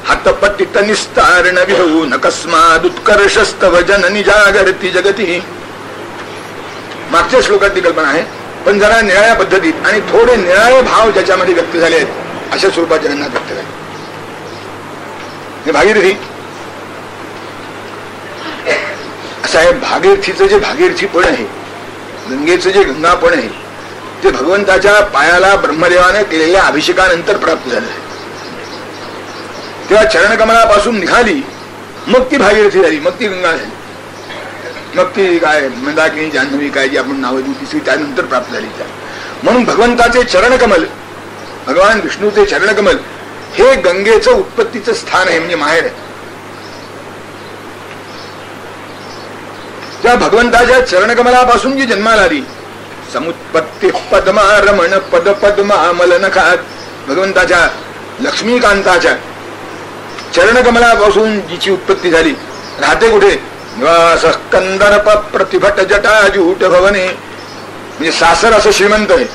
हतपतित निस्तारण विधौ न कस्मादुत्कर्षस्तव जननी जागर्ति जगती. मागच्या श्लोकातली कल्पना आहे, पण जरा निराळ्या पद्धतीत आणि थोडे निराळे भाव ज्याच्यामध्ये व्यक्त झाले आहेत अशा स्वरूपात जगन्नाथ व्यक्त झाले. भागीरथी असं आहे. भागीरथीचं जे भागीरथीपण आहे, गंगेचं जे गंगापण आहे, ते भगवंताच्या पायाला ब्रह्मदेवाने केलेल्या अभिषेकानंतर प्राप्त झालं आहे. तेव्हा चरणकमलापासून निघाली, मग ती भागीरथी झाली, मग ती गंगा झाली, मग ती काय मंदाकिनी जान्हवी काय जी आपण नावं दिली त्यानंतर प्राप्त झाली. म्हणून भगवंताचे चरणकमल, भगवान विष्णूचे चरणकमल हे गंगेचं उत्पत्तीचं स्थान आहे, म्हणजे माहेर आहे. त्या भगवंताच्या चरणकमलापासून जी जन्माला आली, समुत्पत्ती प्रति पद्मा रमण पद पद्मा मलनखात. भगवंताच्या लक्ष्मीकांताच्या चरणकमलापासून जिची उत्पत्ती झाली, राहते कुठे? निवास कंदर्प प्रतिभट जटा जूट भवने. म्हणजे सासर असं श्रीमंत आहे,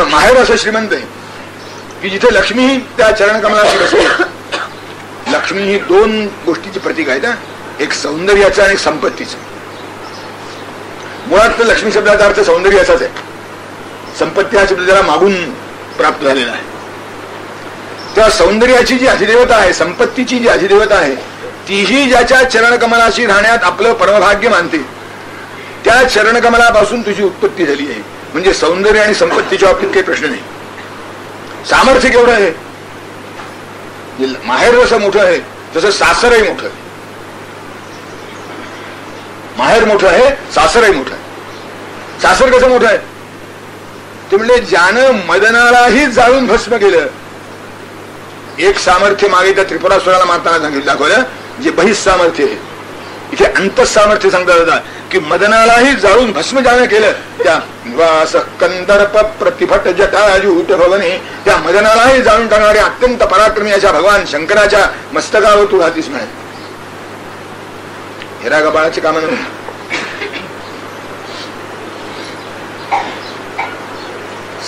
माहेर असं श्रीमंत आहे की जिथे लक्ष्मी ही त्या चरणकमलाशी बसली. लक्ष्मी ही दोन गोष्टीची प्रतीक आहे ना, एक सौंदर्याचं आणि एक संपत्तीचं. मुळात तर लक्ष्मी शब्दाचा अर्थ सौंदर्याचाच आहे. संपत्ती हा शब्द त्याला मागून प्राप्त झालेला आहे. त्या सौंदर्याची जी अधिदेवता आहे, संपत्तीची जी अधिदेवता आहे, तीही ज्याच्या चरणकमलाशी राहण्यात आपलं परमभाग्य मानते, त्या चरणकमलापासून तुझी उत्पत्ती झाली आहे. म्हणजे सौंदर्य आणि संपत्तीच्या बाबतीत काही प्रश्न नाही. सामर्थ्य केवढं आहे? माहेर जसं मोठं आहे तसं सासरही मोठं आहे. माहेर मोठं आहे, सासरही मोठं आहे. सासर कसं मोठं आहे ते म्हणजे ज्यानं मदनालाही जाळून भस्म केलं. एक सामर्थ्य मागे त्या त्रिपुरासुराला मारताना सांगितलं, दाखवलं जे बहिः सामर्थ्य आहे. इथे अंतः सामर्थ्य सांगता होता की मदनालाही जाळून भस्म ज्यानं केलं, त्या निवास कंदर्प प्रतिभट जटाजूट भवने, त्या मदनालाही जाळून टाकणारे अत्यंत पराक्रमी अशा भगवान शंकराच्या मस्तकावर तू राहतीस म्हणे. हिरा कपाळाची कामं नाही.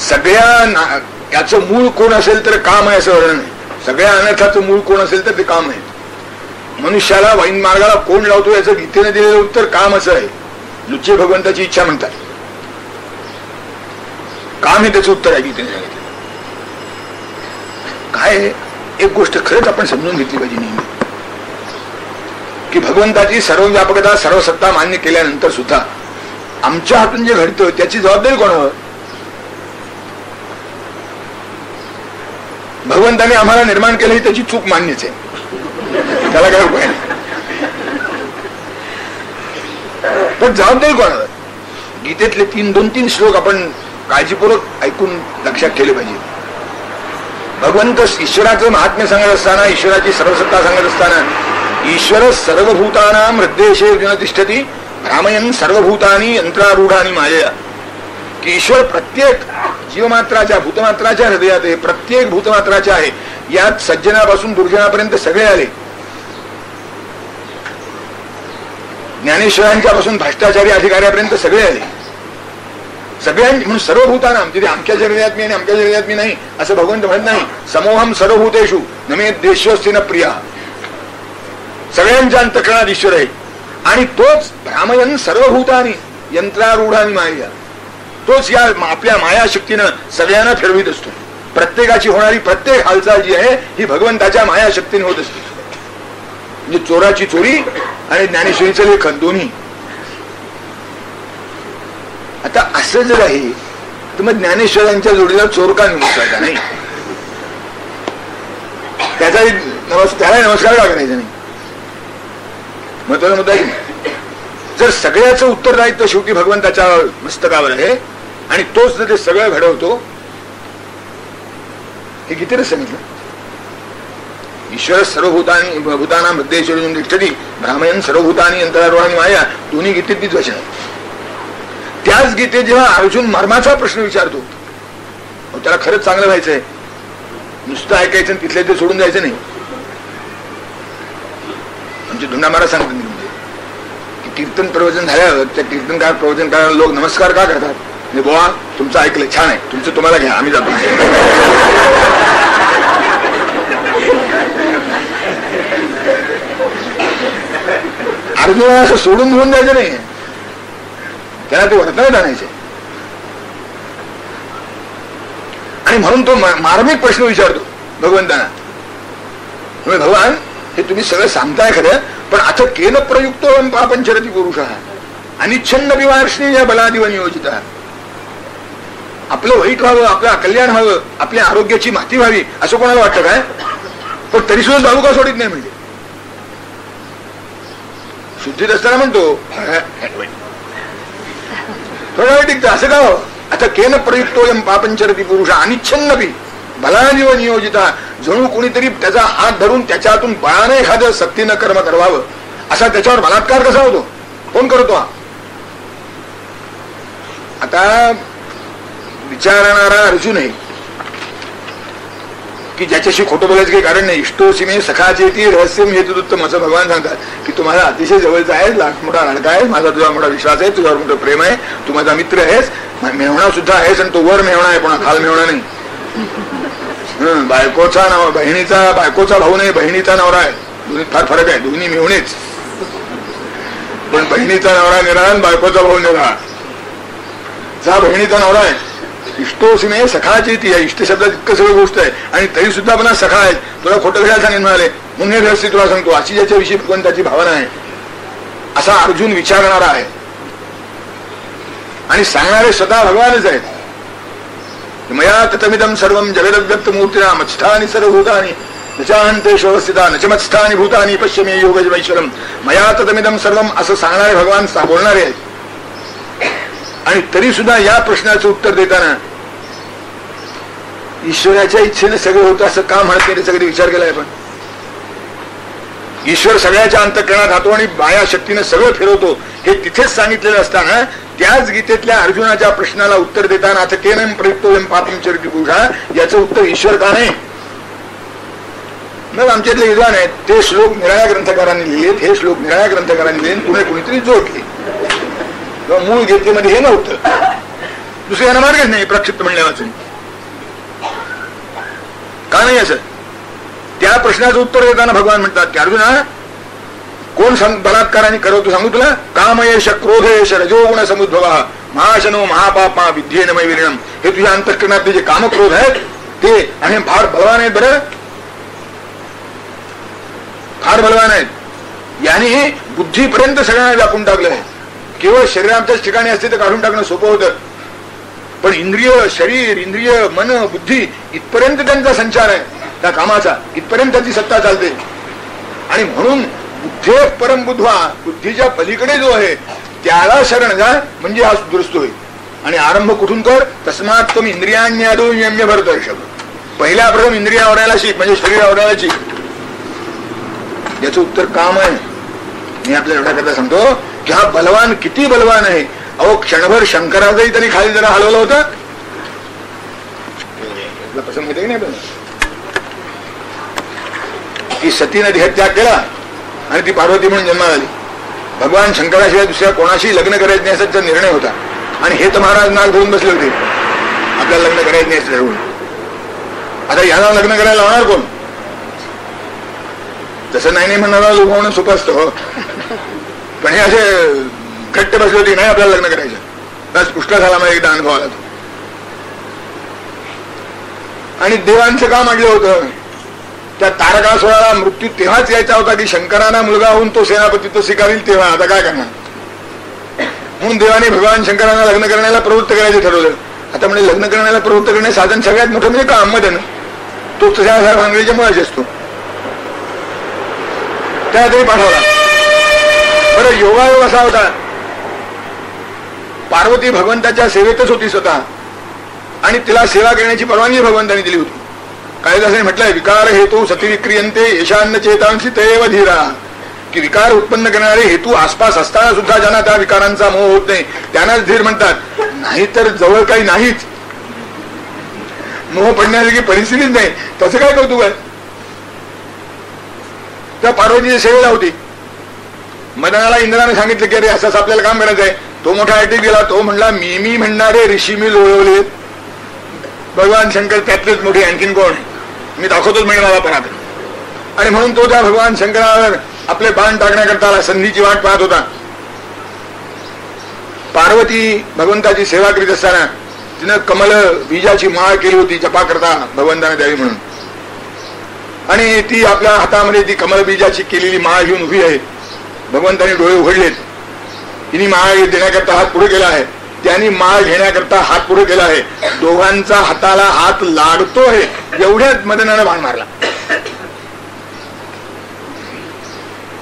सगळ्या याचं मूळ कोण असेल तर काम आहे असं वर्णन आहे. सगळ्या अनर्थाचं मूळ कोण असेल तर ते काम आहे. मनुष्याला वाईन मार्गाला कोण लावतो याचं गीतेने दिलेलं उत्तर काम असं आहे. लुच्चे भगवंताची इच्छा म्हणतात, काम हे त्याचं उत्तर आहे गीतेने सांगितलं. काय एक गोष्ट खरंच आपण समजून घेतली पाहिजे नेहमी, की भगवंताची सर्व व्यापकता सर्व सत्ता मान्य केल्यानंतर सुद्धा आमच्या हातून जे घडतं त्याची जबाबदारी कोणावर? भगवंताने आम्हाला निर्माण केलं ही त्याची चूक मान्यच आहे, त्याला काय उपाय नाही. पण जबाबदारी कोणावर? गीतेतले 2-3 श्लोक आपण काळजीपूर्वक ऐकून लक्षात ठेवले पाहिजे. भगवंत ईश्वराचं महात्म्य सांगत असताना, ईश्वराची सर्वसत्ता सांगत असताना, ईश्वर सर्वभूतानां हृदयेषु अर्जुन तिष्ठति भ्रामयन् सर्वभूतानि यंत्रारूढानि मायया. की ईश्वर प्रत्येक जीवमात्राच्या भूतमात्राच्या हृदयात आहे, प्रत्येक भूतमात्राच्या आहे. यात सज्जनापासून दुर्जनापर्यंत सगळे आले. ज्ञानेश्वरांच्या पासून भ्रष्टाचारी अधिकाऱ्यापर्यंत सगळे आले. सगळ्यांनी म्हणून सर्वभूताना, तिथे आमच्या शरीरात मी आणि आमच्या शरीरात मी नाही असं भगवंत म्हणत नाही. समोहम सर्वभूतेषु नमे देशोस्ति न प्रिया. सगळ्यांच्या अंतःकरणात ईश्वर आहे आणि तोच भ्रामयन सर्वभूतानी यंत्रारूढानी माया. तोच या आपल्या मायाशक्तीनं सगळ्यांना फिरवित असतो. प्रत्येकाची होणारी प्रत्येक हालचाल जी आहे ही भगवंताच्या मायाशक्तीने होत असते. म्हणजे चोराची चोरी आणि ज्ञानेश्वरीचं लेखन दोन्ही. आता असं जर आहे तर मग ज्ञानेश्वरांच्या जोडीला चोर का नमस्कार नाही? त्याला नमस्कार का करायचा नाही? महत्वाचा मुद्दा आहे. जर सगळ्याचं उत्तरदायित्व शेवटी भगवंताच्या मस्तकावर आहे आणि तोच जर ते सगळं घडवतो, हे गीतेने सांगितलं. ईश्वर सर्वभूतानी भूताना हृदयेषु तिष्ठति भ्रामयन् सर्वभूतानि यंत्रारूढानि माया. दोन्ही गीतेतलीच वचन आहे. त्याच गीतेत जेव्हा अर्जुन मर्माचा प्रश्न विचारतो, त्याला खरंच चांगलं व्हायचंय, नुसतं ऐकायचं तिथले ते सोडून जायचं नाही. आमचे धुंडा महाराज सांगतात म्हणजे की कीर्तन प्रवचन झाल्यावर त्या कीर्तनकार प्रवचन करायला लोक नमस्कार का करतात? म्हणजे बोवा तुमचं ऐकलं छान आहे, तुमचं तुम्हाला घ्या, आम्ही जातो. अर्जुनाला असं सोडून घेऊन जायचं नाही, त्याला ते वर्तनात आणायचे. आणि म्हणून तो मार्मिक प्रश्न विचारतो भगवंतांना. भगवान हे तुम्ही सगळं सांगताय खरं, पण आता केन प्रयुक्तो पापंचरती पुरुष अनिच्छन्न विवार्षणी या बलादिव नियोजित. आपलं वाईट व्हावं, आपलं कल्याण व्हावं, आपल्या आरोग्याची माती व्हावी असं कोणाला वाटतं काय? पण तरी सुद्धा जाऊ का सोडित नाही. म्हणजे शुद्धीत असताना म्हणतो थोडा वेळ टिकतं असं का? आता केन प्रयुक्तोयम पापंचरती पुरुष अनिच्छन्नपी बलादिव नियोजिता. जणू कोणीतरी त्याचा हात धरून त्याच्या हातून बळाने एखादं सक्तीनं कर्म करवावं असा त्याच्यावर बलात्कार कसा होतो? कोण करतो? आता विचारणारा अर्जुन आहे की ज्याच्याशी खोटं बोलायचं काही कारण नाही. इष्टोसीमे सखाचे ती रहस्यम हेतुत्तम असं भगवान सांगतात की तू माझा अतिशय जवळचा आहेस, मोठा लाडका आहे, माझा तुझा मोठा विश्वास आहे, तुझ्यावर मोठं प्रेम आहे, तू माझा मित्र आहेस, मेवणा सुद्धा आहेस, आणि तो वर मेवणा आहे, पण खाल मेवणा नाही. बायकोचा बायकोचा भाऊ नाही, बहिणीचा नवरा आहे. दोन्हीत फार फरक आहे. दोन्ही मेवणेच, पण बहिणीचा नवरा निराळा, बायकोचा भाऊ निराळा. जा बहिणीचा नवरा आहे. इष्टोसीमे सखाची ती आहे. इष्ट शब्दात इतकं सगळं गोष्ट आहे, आणि तरी सुद्धा पण सखा आहेत. तुला खोटं घ्यायला सांगेन म्हणाले, म्हणून हे रहस्य तुला सांगतो. अशी ज्याच्याविषयी भगवंताची भावना आहे असा अर्जुन विचारणारा आहे, आणि सांगणारे स्वतः भगवानच आहेत. मया ततमिदं सर्वं जगदव्यक्त मूर्तिना मत्स्थानि सर्वभूतानि नचान्तेषु अवस्थिता नचमत्स्थानि भूतानि पश्य मे योगजमैश्वरम. मया ततमिदं सर्वं असं सांगणारे भगवान बोलणारे आहेत. आणि तरी सुद्धा या प्रश्नाचं उत्तर देताना ईश्वराच्या इच्छेने सगळं होतं असं का म्हणत नाही, सगळे विचार केलाय. पण ईश्वर सगळ्याच्या अंतःकरणात राहतो आणि माया शक्तीने सगळं फिरवतो हे तिथेच सांगितलेलं असताना त्याच गीतेतल्या अर्जुनाच्या प्रश्नाला उत्तर देताना आता केनम प्रयुक्तोयम पापम चरित्र पुरुषा याचं उत्तर ईश्वर का नाही. मग आमच्यातले विद्वान आहेत ते श्लोक निराळ्या ग्रंथकारांनी लिहिलेत, हे श्लोक निराळ्या ग्रंथकारांनी लिहिले, पुढे कुणीतरी जोडले. मूळ गीतेमध्ये हे नव्हतं, दुसऱ्याला मार्गच नाही प्रक्षिप्त म्हणल्या वाचून. का नाही असं? त्या प्रश्नाचं उत्तर देताना भगवान म्हणतात की अर्जुना, कोण बलात्काराने करवतो सांगू तुला? कामयेश क्रोधयेश रजोगुण समुद्भव महाशनो महापापा विद्येन मैविरणम. हे तुझ्या अंतःकरणातले जे कामक्रोध आहेत ते, आणि फार बलवान आहेत, बरं फार बलवान आहेत. याने बुद्धीपर्यंत सगळ्यांना व्यापून टाकलं आहे. केवळ शरीराच्याच ठिकाणी असते तर काढून टाकणं सोपं होतं, पण इंद्रिय, शरीर, इंद्रिय, मन, बुद्धी इथपर्यंत त्यांचा संचार आहे त्या कामाचा, इथपर्यंत त्याची सत्ता चालते. आणि म्हणून बुद्धे परम बुद्ध्वा, बुद्धीच्या पलीकडे जो आहे त्याला शरण जा, म्हणजे हा दुरुस्त होईल. आणि आरंभ कुठून कर? तस्मात तुम इंद्रियांन्यादो यम्य भरतर्षभ. पहिल्या प्रथम इंद्रिया आवडायला शिक, म्हणजे शरीर आवडायला शिक. याचं उत्तर काम आहे. मी आपल्याला एवढ्या करता सांगतो की हा बलवान किती बलवान आहे. अहो क्षणभर शंकराचंही तरी खाली जरा हलवलं होतं. पसंत माहिती की नाही? की सतीनं देहत्याग केला आणि ती पार्वती म्हणून जन्माला आली. भगवान शंकराशिवाय दुसऱ्या कोणाशी लग्न करायचं नाही असा निर्णय होता. आणि हे तर महाराज नाग धरून बसले होते, आपल्याला लग्न करायचं नाही असं ठरवून. आता याला लग्न करायला लावणार कोण? तसं नाही म्हणणारा लुभावणं सोपं असतं, पण हे असे घट्ट बसले होते, नाही आपल्याला लग्न करायचं. बस पुष्कळ झाला मला एकदा अनुभव आला. आणि देवांचं काम अडलं होतं. त्या तारकासुराला मृत्यू तेव्हाच यायचा होता की शंकरांना मुलगा होऊन तो सेनापतित्व स्वीकारेल तेव्हा. आता काय करणार? म्हणून देवाने भगवान शंकरांना लग्न करण्याला प्रवृत्त करायचं ठरवलं. आता म्हणजे लग्न करण्याला प्रवृत्त करण्याचे साधन सगळ्यात मोठं म्हणजे काम मदन. तो तशा भांगडीच्या मुळाशी असतो. त्यातही पाठवला. बरं योगायोग असा होता, पार्वती भगवंताच्या सेवेतच होती स्वतः, आणि तिला सेवा करण्याची परवानगी भगवंतांनी दिली होती. कालिदासाने म्हटलंय विकार हेतू सती विक्रियंते येशान्न चेतांशी तैव धीरा. की विकार उत्पन्न करणारे हेतू आसपास असताना सुद्धा ज्यांना त्या विकारांचा मोह होत नाही त्यांनाच धीर म्हणतात. नाहीतर जवळ काही नाहीच, मोह पडण्यासारखी परिस्थितीच नाही. तसं काय कौतुक आहे? त्या पार्वतीची सेवेला होती. मदनाला इंद्राने सांगितलं की अरे असंच आपल्याला काम करायचं आहे. तो मोठा आयटी गेला. तो म्हणला मी म्हणणारे ऋषी मी लोळवले. भगवान शंकर त्यातलेच मोठे, आणखीन कोण? मी दाखवतोच म्हणजे मला परत. आणि म्हणून तो त्या भगवान शंकरावर आपले बाण टाकण्याकरता संधीची वाट पाहत होता. पार्वती भगवंताची सेवा करीत असताना तिनं कमल बीजाची माळ केली होती जपा करता भगवंताने द्यावी म्हणून. आणि ती आपल्या हातामध्ये ती कमल बीजाची केलेली माळ घेऊन उभी आहे. भगवंतांनी डोळे उघडलेत. तिने माळ देण्याकरता हात पुढे केला आहे, त्यांनी माळ घेण्याकरता हात पुढे केला आहे. दोघांचा हाताला हात लागतोय एवढ्यात मदनानं बाण मारला.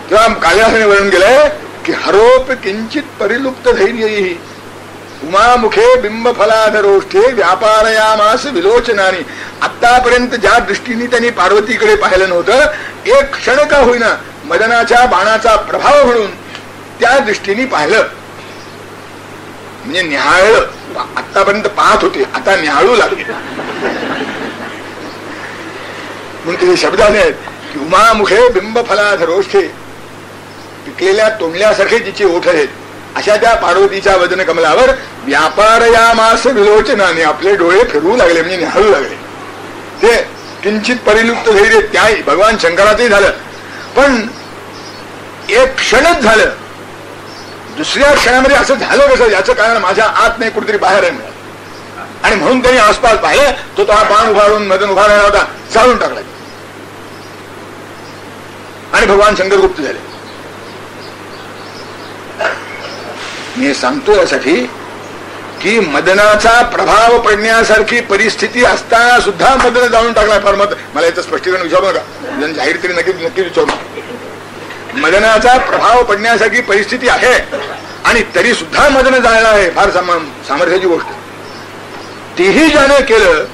तेव्हा कालिदासाने वर्णन केलंय की हरोप किंचित परिलुप्त धैर्य उमामुखे बिंब फलाधरोष्ठे व्यापारयामास विलोचनानी. आतापर्यंत ज्या दृष्टीने त्यांनी पार्वतीकडे पाहिलं नव्हतं, एक क्षण का होईना मदनाच्या बाणाचा प्रभाव म्हणून त्या दृष्टीने पाहिलं. म्हणजे न्याहाळलं. आतापर्यंत पाहत होते, आता न्याहाळू लागले. म्हणून ते शब्द आले आहेत की उमामुखे बिंब फलाधरोष्ठे, पिकलेल्या तोंडल्यासारखे तिचे ओठ आहेत, अशा त्या पार्वतीच्या वदन कमलावर व्यापार या मास विलोचनाने आपले डोळे फिरवू लागले, म्हणजे निहाळू लागले. ते किंचित परिलुप्त धैर्य त्याही भगवान शंकराचंही झालं, पण एक क्षणच झालं. दुसऱ्या क्षणामध्ये असं झालं कसं, याचं कारण माझ्या आत नाही, कुठेतरी बाहेर आहे. आणि म्हणून त्यांनी आसपास पाहिलं, तो हा बाण उभारून मदन उभा राहिला होता, चालून टाकला आणि भगवान शंकर गुप्त झाले. मी सांगतो यासाठी की मदनाचा प्रभाव पडण्यासारखी परिस्थिती असताना सुद्धा मदन जाळून टाकला. फार मत मला याचं स्पष्टीकरण विचारू नका, जाहीर तरी नक्की विचारू. मदनाचा प्रभाव पडण्यासारखी परिस्थिती आहे आणि तरी सुद्धा मदन जाळला आहे, फार सामर्थ्याची गोष्ट. तेही ज्याने केलं,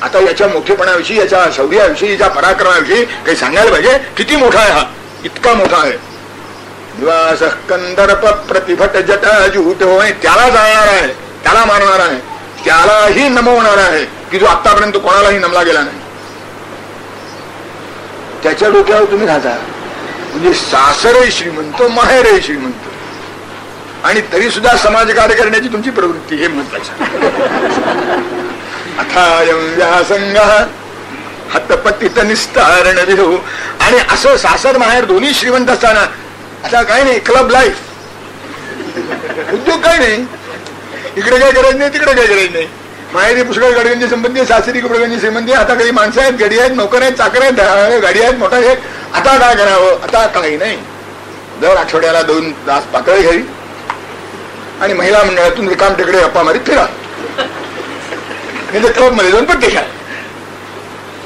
आता याच्या मोठेपणाविषयी, याच्या शौर्याविषयी, याच्या पराक्रमाविषयी काही सांगायला पाहिजे. किती मोठा आहे हा, इतका मोठा आहे. निवास कंदर्प प्रतिभट जटाजूट होय, त्याला जाळणार आहे, त्याला मारणार आहे, त्यालाही नमवणार आहे की जो आतापर्यंत कोणालाही नमला गेला नाही. त्याच्या डोक्यावर तुम्ही राहता. म्हणजे सासरही श्रीमंत, माहेरही श्रीमंत, आणि तरी सुद्धा समाजकार्य करण्याची तुमची प्रवृत्ती, हे महत्वाचं. अथायं व्यासंग हतपतित निस्तारण विधो. आणि असं सासर माहेर दोन्ही श्रीमंत असताना आता काय नाही, क्लब लाईफ, उद्योग काय नाही, इकडे काय करायचं नाही, तिकडे काय करायचं नाही. माहेरी पुष्कळ गाडग्यांची संबंधी, सासरी गाडग्यांची संबंधी. आता काही माणसं आहेत, गाडी आहेत, नोकर आहेत, चाकर आहेत, गाडी आहेत, मोठा आहेत. आता काय करावं, आता काही नाही. दर आठवड्याला 2 तास पातळी घ्यावी आणि महिला मंडळातून रिकाम टेकडे गप्पा मारीत फिरा, क्लब मध्ये जाऊन पण ते घ्या.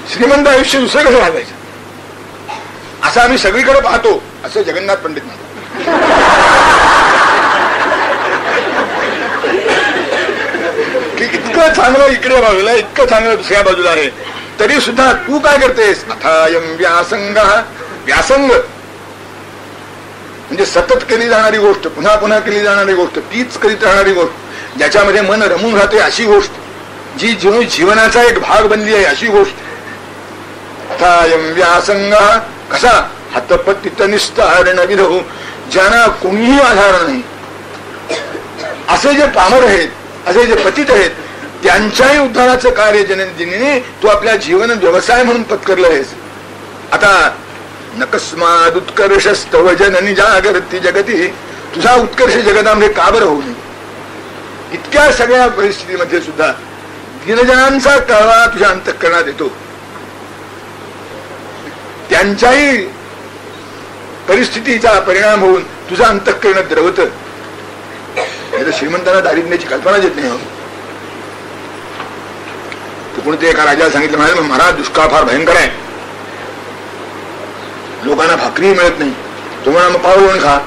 श्रीमंत आयुष्य दुसरं कसं घालायचं, असं आम्ही सगळीकडे पाहतो. असं जगन्नाथ पंडित म्हणतात. की इतकं चांगलं इकडे बाजूला, इतकं चांगलं दुसऱ्या बाजूला आहे, तरी सुद्धा तू काय करतेस. अथायं व्यासंग, व्यासंग म्हणजे सतत केली जाणारी गोष्ट, पुन्हा पुन्हा केली जाणारी गोष्ट, तीच करीत राहणारी गोष्ट, ज्याच्यामध्ये मन रमून राहते अशी गोष्ट, जी जीवनाचा एक भाग बनली आहे अशी गोष्ट. अथायं व्यासंग कसा, हतपतित निस्तारण विधो, ज्यांना कोणीही आधार नाही, असे जे पामर आहेत, असे जे पतित आहेत, त्यांच्याही उद्धाराचं कार्य जननीने तू आपल्या जीवन व्यवसाय म्हणून पत्करलं आहेस. आता नकस्माद उत्कर्षस्तव जननी जागृती जगती, तुझा उत्कर्ष जगतामध्ये का बरं होऊ नये. इतक्या सगळ्या परिस्थितीमध्ये सुद्धा दीनजनांचा कळवा तुझ्या अंतःकरणात येतो. त्यांच्याही परिस्थितीचा परिणाम होऊन तुझं अंतःकरण द्रवत. श्रीमंतांना दारिद्र्याची कल्पना देत नाही. कोणते एका राजाला सांगितलं, म्हणाले महाराज दुष्काळ फार भयंकर आहे, लोकांना भाकरी मिळत नाही. तो म्हणा मग पाव खा.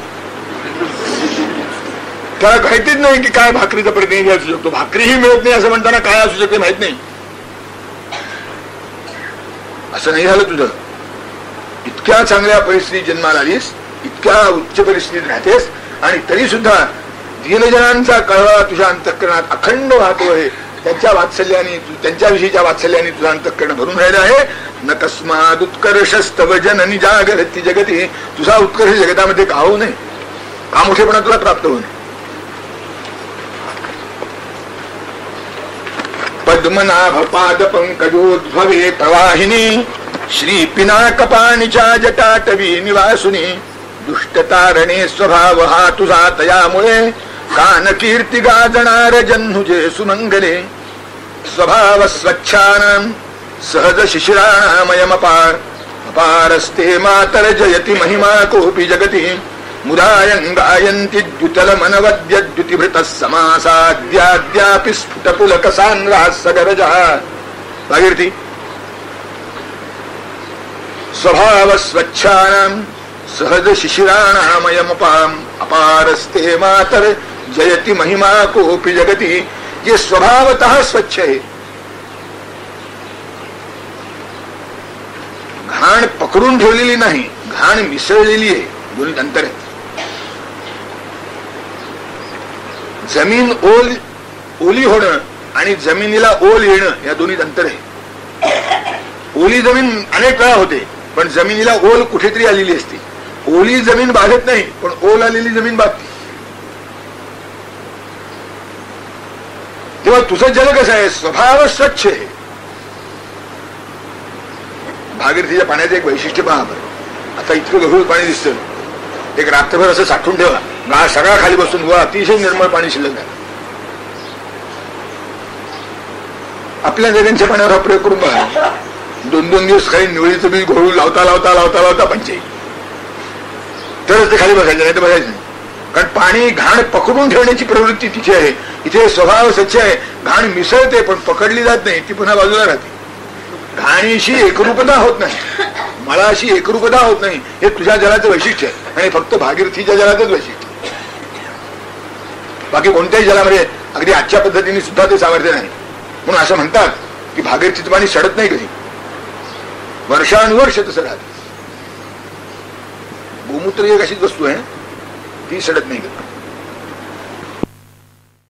त्याला माहितीच नाही की काय भाकरीचा प्रतिनिधी असू शकतो. भाकरीही मिळत नाही असं म्हणताना काय असू शकते माहित नाही. असं नाही झालं तुझं. इतक्या चांगल्या परिस्थितीत जन्माला आलीस, इतक्या उच्च परिस्थितीत राहतेस, आणि तरी सुद्धा दीनजनांचा कळवा तुझ्या अंतःकरणात अखंड वाहतो आहे. त्यांच्या वात्सल्याने, त्यांच्याविषयीच्या वात्सल्याने तुझं अंतःकरण भरून राहिलं आहे. न कस्माद उत्कर्षस्तव जननी जागृती जगती, तुझा उत्कर्ष जगतामध्ये का होऊ नये, का मोठेपणा तुला प्राप्त होऊ नये. पद्मनाभ पाद पंकजोद्भवे प्रवाहिनी, श्री पिनाकपाणीच्या जटाटवी निवासुनी, दुष्टतारणे स्वभाव हा तुझा तयामुळे, कान कीर्ती गाजणार जन्हुजे सुमंगले, स्वभाव स्वच्छानां सहज शिशिराणामयमपार, अपारस्ते मातर जयति महिमा कोपि जगति, मुदायं गायन्ति द्युतल मनवद्य द्युतिभृतः समासाद्याद्यापि स्फुटपुलक सान्द्रासगरजः. भागीरथी. स्वभाव स्वच्छानां सहज शिशिराणामयमपाम, अपारस्ते मातर जयति महिमा कोपि जगति. जे स्वभावतः स्वच्छ आहे, घाण पकडून ठेवलेली नाही, घाण मिसळलेली आहे. दोन्ही अंतर आहे. जमीन ओली होणं आणि जमिनीला ओल येणं या दोन्हीत अंतर आहे. ओली जमीन अनेक वेळा होते, पण जमिनीला ओल कुठेतरी आलेली असते. ओली जमीन बाधत नाही, पण ओल आलेली जमीन बाधते. तेव्हा तुझं जल कसं आहे, स्वभाव स्वच्छ आहे. भागीरथीच्या पाण्याचं एक वैशिष्ट्य पहा बरं. आता इतकं गढूळ पाणी दिसतं, एक रात्रभर असं साठवून ठेवा, गाळ सगळा खाली बसून व अतिशय निर्मळ पाणी शिल्लक आहे. आपल्या नद्यांच्या पाण्यावर हा प्रयोग करून बघा. 2-2 दिवस काही निवळीचं बी घोळू लावता लावता लावता लावता पंचाई, तरच ते खाली बसायचं, नाही तर बसायचं नाही. कारण पाणी घाण पकडून ठेवण्याची प्रवृत्ती तिथे आहे. इथे स्वभाव स्वच्छ आहे. घाण मिसळते पण पकडली जात नाही, ती पुन्हा बाजूला राहते. घाणीशी एकरूपता होत नाही, मळाशी एकरूपता होत नाही. हे तुझ्या जलाचं वैशिष्ट्य आहे आणि फक्त भागीरथीच्या जलाचंच वैशिष्ट्य. बाकी कोणत्याही जलामध्ये अगदी आजच्या पद्धतीने सुद्धा ते सामर्थ्य नाही. म्हणून असं म्हणतात की भागीरथीचं पाणी सडत नाही कधी, वर्षानुवर्ष तसं राहत. गोमूत्र एक अशीच वस्तू आहे, ती सडत नाही कधी.